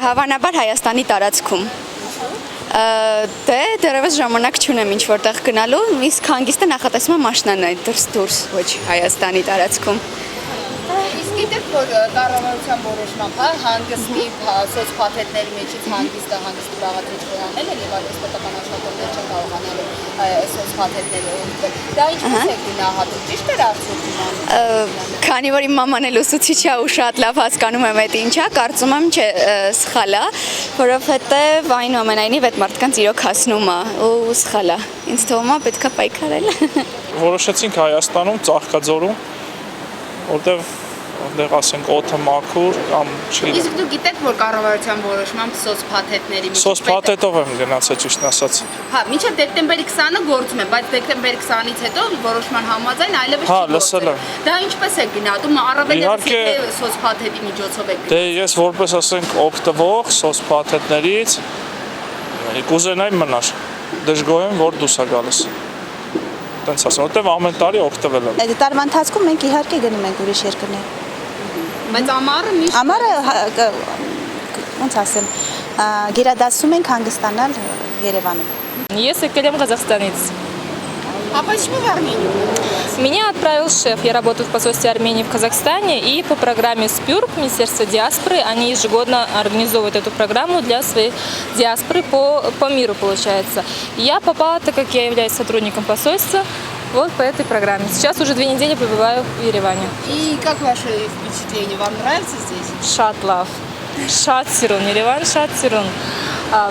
Հավանաբար Հայաստանի տարածքում։ Դե դեռևս ժամանակ չունեմ ինչ որտեղ գնալու, իսկ հանգիստը նախատեսում եմ աշնանայ դուրս, ոչ Հայաստանի տարածքում։ Իսկ գիտեք, որ կառավարության որոշմամբ հանգստի սոցփաթեթների մեջից հանգստի բաղադրիչ վերանել են եւ այլպես պետական աշխատողներ չեն կարողանալու սոցփաթեթները օգտվել։ Դա ինչպես է գնահատում, ճիշտ է արդյոք։ Քանի որ իմ մաման էլ ուսուցիչ է ու շատ լավ հասկանում եմ այդ ինչա, կարծում եմ չէ սխալ է, որովհետեւ այնուամենայնիվ այդ մարդկանց իրոք հասնում է ու սխալ է։ Ինձ թվում է պետքա պայքարել։ Որոշեցինք Հայաստանում Ծաղկաձորում, որտեղ ասենք օդը մաքուր կամ չի։ Իսկ դու գիտեք, որ կառավարության որոշմամբ սոցփաթեթների մեջից Սոցփաթեթով եմ գնացել ճիշտն ասած։ Հա, մինչև դեկտեմբերի 20-ը գործում է, բայց դեկտեմբերի 20-ից հետո որոշման համաձայն այլևս չի գործել։ Դա ինչպես է գնահատում, առավելևս եթե սոցփաթեթի միջոցով եք։ Դե ես որպես ասենք օգտվող սոցփաթեթներից կուզենայի մնար։ Դժգոհ եմ, որ դուրս է գալիս։ Տենց ասեմ, որտեղ ամեն տարի օգտվել եմ։ Այդ տարվա ընթացքում մենք իհարկե գնում ենք ուրիշ երկրներ։ Բայց ամառը միշտ Ամառը ոնց ասեմ, գերադասում ենք հանգստանալ Երևանում։ Ես եկել եմ Казахстанից։ А почему в Армению? Меня отправил шеф. Я работаю в посольстве Армении в Казахстане, и по программе СПЮРК, Министерство диаспоры, они ежегодно организовывают эту программу для своей диаспоры по миру, получается. Я попала, так как я являюсь сотрудником посольства, вот по этой программе. Сейчас уже 2 недели пребываю в Ереване. И как ваши впечатления? Вам нравится здесь? Шатлав. Шатсирун, Ереван, Шатсирун.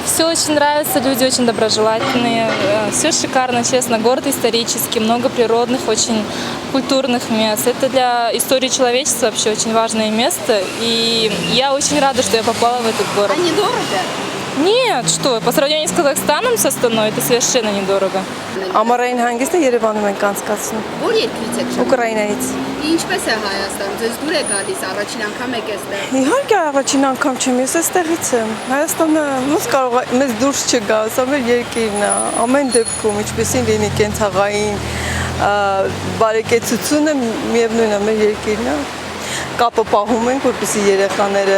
Все очень нравится, люди очень доброжелательные, все шикарно, честно, город исторический, много природных, очень культурных мест. Это для истории человечества вообще очень важное место, и я очень рада, что я попала в этот город. А недорого? Нет, что, по сравнению с Казахстаном, со страной, это совершенно недорого. Ամառային հանգիստը Երևանում ենք անցկացնում։ Որ երկրից եք։ Ուկրաինայից։ Ինչպես է Հայաստանում։ Ձեզ դուր է գալիս, առաջին անգամ եք այստեղ։ Իհարկե առաջին անգամ չեմ, ես այստեղից եմ։ Հայաստանը ոնց կարող է մեզ դուրս չգա, սա մեր երկիրն է։ Ամեն դեպքում, ինչպեսին լինի կենցաղային բարեկեցությունը միևնույն է մեր երկիրն է։ Կապը պահում ենք, որպեսզի երեխաները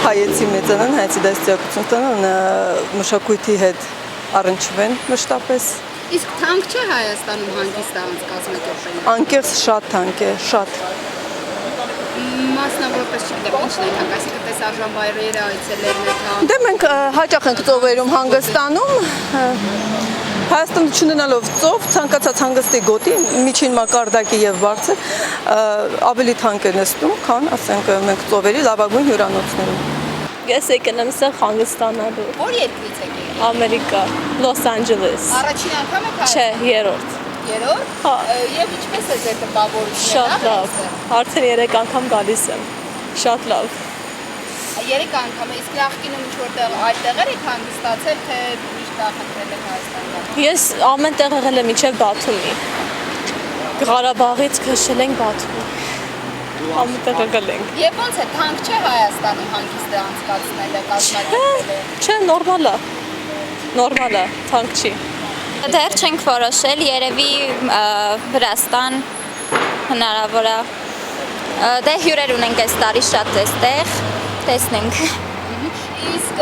հայեցի մեծանան, հայեցի դաստիարակություն ստանան, մշակույթի հետ առնչվեն մշտապես։ Իսկ թանկ չէ Հայաստանում հանգիստը անցկացնել։ Անկեղծ շատ թանկ է, շատ։ Մասնավորապես չգիտեմ, ինչն է թանկ, այսինքն տեսարժան վայրերը, այցելերն է թանկ։ Դե մենք հաճախ ենք ծովերում հանգստանում, Հայաստանը չունենալով ծով, ցանկացած հանգստի գոտի, միջին մակարդակի եւ բարձր, ավելի թանկ է նստում, քան ասենք մենք ծովերի լավագույն հյուրանոցներում։ Ես եկել եմ սա հանգստանալու։ Որ երկրից եք եկել։ Ամերիկա, Լոս Անջելես։ Առաջին անգամ եք Չէ, երրորդ։ Երրորդ։ Հա։ Եվ ինչպես է ձեր տպավորությունը։ Շատ լավ։ Արդեն 3 անգամ գալիս եմ։ Շատ լավ։ 3 անգամ է, իսկ նախկինում ինչ որտեղ այդտեղեր եք հանգստացել, թե միշտ նախընտրել եք Հայաստանում։ Ես ամեն տեղ եղել եմ մինչև Բաթումի։ Ղարաբաղից քշել ենք Բաթում։ Ամեն տեղ եղել ենք։ Եվ ոնց է, թանկ չէ Հայաստանում հանգիստը անցկացնելը, կազմակերպելը։ Չէ, նորմալ է։ Նորմալ է, թանկ չի։ Դեռ չենք որոշել, երևի Վրաստան հնարավոր է։ Դե հյուրեր ունենք այս տարի շատ այստեղ, տեսնենք։ Իսկ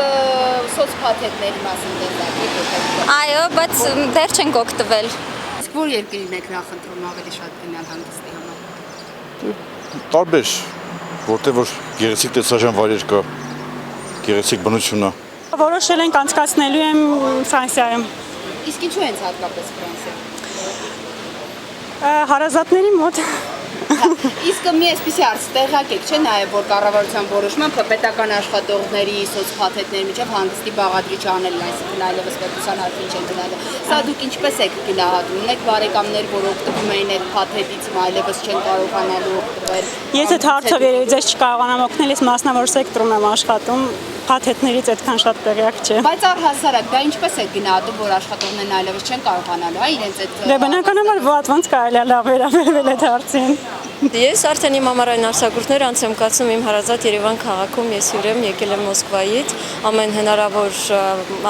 սոցփաթեթների մասին դեպք եք։ Այո, բայց դեռ չենք օգտվել։ Իսկ որ երկրին եք նախընտրում ավելի շատ գնալ հանգստի համար։ Տարբեր, որտեղ որ գեղեցիկ տեսարժան վայրեր կա, գեղեցիկ բնություն է։ Որոշել ենք անցկացնելու եմ Ֆրանսիայում։ Իսկ ինչու են հատկապես Ֆրանսիա։ Հարազատների մոտ։ Իսկ մի այսպիսի հարց տեղակ եք, չէ՞ նաև որ կառավարության որոշմամբ պետական աշխատողների սոցփաթեթների միջև հանգստի բաղադրիչ անելն, այսինքն այլևս պետության հարցին չեն գնալու։ Սա դուք ինչպես եք գնահատում։ Ունեք բարեկամներ, որ օգտվում էին այդ փաթեթից, այլևս չեն կարողանալու օգտվել։ Ես այդ հարցով երևի ձեզ չկարողանամ օգնել, ես մասնավոր սեկտորում եմ աշխատում, փաթեթներից այդքան շատ տեղյակ չէ։ Բայց առհասարակ դա ինչպես է գնահատում, որ աշխատողներն այլևս չեն կարողանալու, հա, իրենց այդ։ Դե բնականաբար ոնց կարելի է լավ վերաբերվել այդ հարցին։ Ես արդեն իմ ամառային արձակուրդներ անց եմ կացնում իմ հարազատ Երևան քաղաքում, ես հյուր եմ, եկել եմ Մոսկվայից, ամեն հնարավոր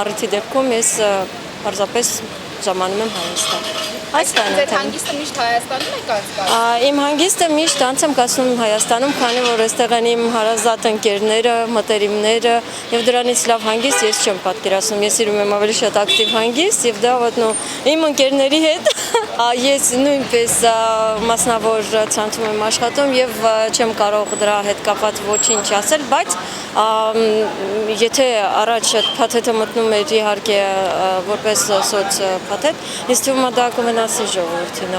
առիթի դեպքում ես պարզապես ժամանում եմ Հայաստան։ Այսքանը։ Ձեր հանգիստը միշտ Հայաստանում եք անցկացնում։ Իմ հանգիստը միշտ անց եմ կացնում Հայաստանում, քանի որ այստեղ են իմ հարազատ ընկերները, մտերիմները եւ դրանից լավ հանգիստ ես չեմ պատկերացնում։ Ես սիրում եմ ավելի շատ ակտիվ հանգիստ եւ դա ոտնո իմ ընկերների հետ ես նույնպես մասնավոր ցանցում եմ աշխատում եւ չեմ կարող դրա հետ կապված ոչինչ ասել, բայց եթե առաջ փաթեթը մտնում էր իհարկե որպես սոց փաթեթ, ինձ թվում է դա կմնացի ժողովրդին։